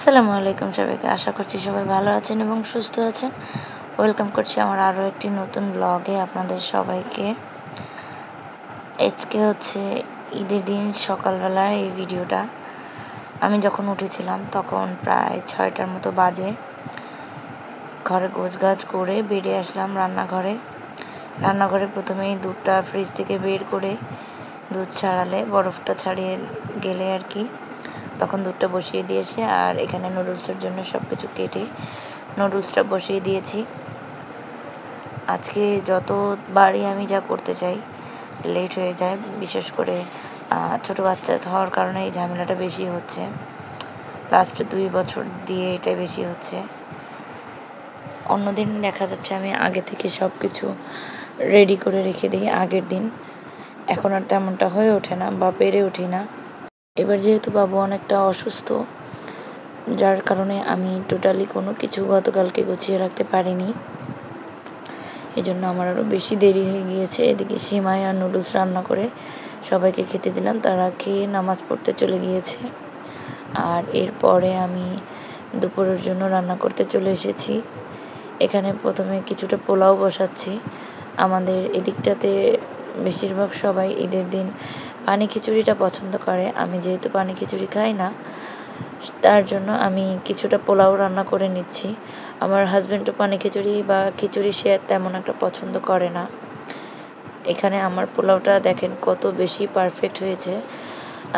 আসসালামু আলাইকুম সবাইকে। আশা করছি সবাই ভালো আছেন এবং সুস্থ আছেন। ওয়েলকাম করছি আমার আরও একটি নতুন ব্লগে আপনাদের সবাইকে। আজকে হচ্ছে ঈদের দিন সকালবেলার এই ভিডিওটা। আমি যখন উঠেছিলাম তখন প্রায় 6টার মতো বাজে। ঘরে গোছগাছ করে বেরিয়ে আসলাম রান্নাঘরে প্রথমেই দুধটা ফ্রিজ থেকে বের করে দুধ ছাড়ালে বরফটা ছাড়িয়ে গেলে আর কি, তখন দুধটা বসিয়ে দিয়েছি। আর এখানে নুডলসের জন্য সব কিছু কেটে নুডলসটা বসিয়ে দিয়েছি। আজকে যতবারই আমি যা করতে চাই লেট হয়ে যায়, বিশেষ করে ছোটো বাচ্চা হওয়ার কারণে এই ঝামেলাটা বেশি হচ্ছে। লাস্ট 2 বছর দিয়ে এটা বেশি হচ্ছে। অন্যদিন দেখা যাচ্ছে আমি আগে থেকে সব কিছু রেডি করে রেখে দিই আগের দিন, এখন আর তেমনটা হয়ে ওঠে না বা পেরে উঠি না। এবার যেহেতু বাবু অনেকটা অসুস্থ, যার কারণে আমি টোটালি কোনো কিছু গতকালকে গুছিয়ে রাখতে পারিনি। এই জন্য আমার আরও বেশি দেরি হয়ে গিয়েছে। এদিকে সিমাই আর নুডলস রান্না করে সবাইকে খেতে দিলাম, তারা খেয়ে নামাজ পড়তে চলে গিয়েছে। আর এরপরে আমি দুপুরের জন্য রান্না করতে চলে এসেছি। এখানে প্রথমে কিছুটা পোলাও বসাচ্ছি। আমাদের এদিকটাতে বেশিরভাগ সবাই ঈদের দিন পানি খিচুড়িটা পছন্দ করে। আমি যেহেতু পানি খিচুড়ি খাই না, তার জন্য আমি কিছুটা পোলাও রান্না করে নিচ্ছি। আমার হাজব্যান্ডও পানি খিচুড়ি বা খিচুড়ি সে তেমন একটা পছন্দ করে না। এখানে আমার পোলাওটা দেখেন কত বেশি পারফেক্ট হয়েছে।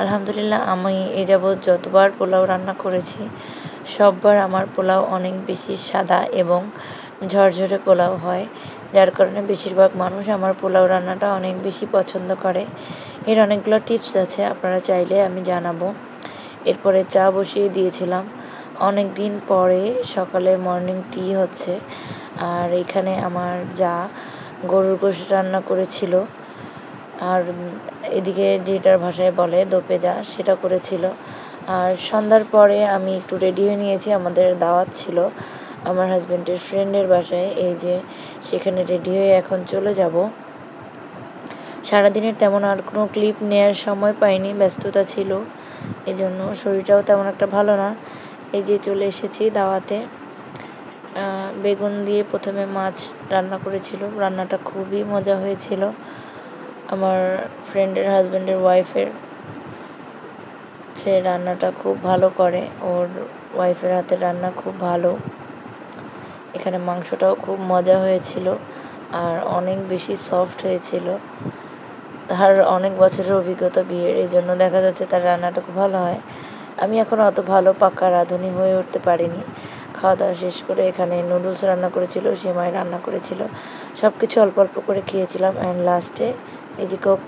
আলহামদুলিল্লাহ, আমি এ যাবৎ যতবার পোলাও রান্না করেছি সববার আমার পোলাও অনেক বেশি সাদা এবং ঝরঝরে পোলাও হয়, যার কারণে বেশিরভাগ মানুষ আমার পোলাও রান্নাটা অনেক বেশি পছন্দ করে। এর অনেকগুলো টিপস আছে, আপনারা চাইলে আমি জানাবো। এরপরে চা বসিয়ে দিয়েছিলাম। অনেক দিন পরে সকালে মর্নিং টি হচ্ছে। আর এখানে আমার যা গরুর গোশত রান্না করেছিল, আর এদিকে যেটার ভাষায় বলে দোপেজা, সেটা করেছিল। আর সন্ধ্যার পরে আমি একটু রেডি হয়ে নিয়েছি, আমাদের দাওয়াত ছিল আমার হাজব্যান্ডের ফ্রেন্ডের বাসায়। এই যে সেখানে রেডি হয়ে এখন চলে যাব। সারাদিনের তেমন আর কোনো ক্লিপ নেওয়ার সময় পাইনি, ব্যস্ততা ছিল, এই জন্য শরীরটাও তেমন একটা ভালো না। এই যে চলে এসেছি দাওয়াতে। বেগুন দিয়ে প্রথমে মাছ রান্না করেছিল, রান্নাটা খুবই মজা হয়েছিল। আমার ফ্রেন্ডের হাজব্যান্ডের ওয়াইফের, সে রান্নাটা খুব ভালো করে, ওর ওয়াইফের হাতের রান্না খুব ভালো। এখানে মাংসটাও খুব মজা হয়েছিল আর অনেক বেশি সফট হয়েছিল। তার অনেক বছরের অভিজ্ঞতা বিয়ের, এই জন্য দেখা যাচ্ছে তার রান্নাটা খুব ভালো হয়। আমি এখন অত ভালো পাকা রাঁধুনি হয়ে উঠতে পারিনি। খাওয়া দাওয়া শেষ করে এখানে নুডলস রান্না করেছিল, সিমাই রান্না করেছিল, সব কিছু অল্প অল্প করে খেয়েছিলাম। অ্যান্ড লাস্টে এই যে কোক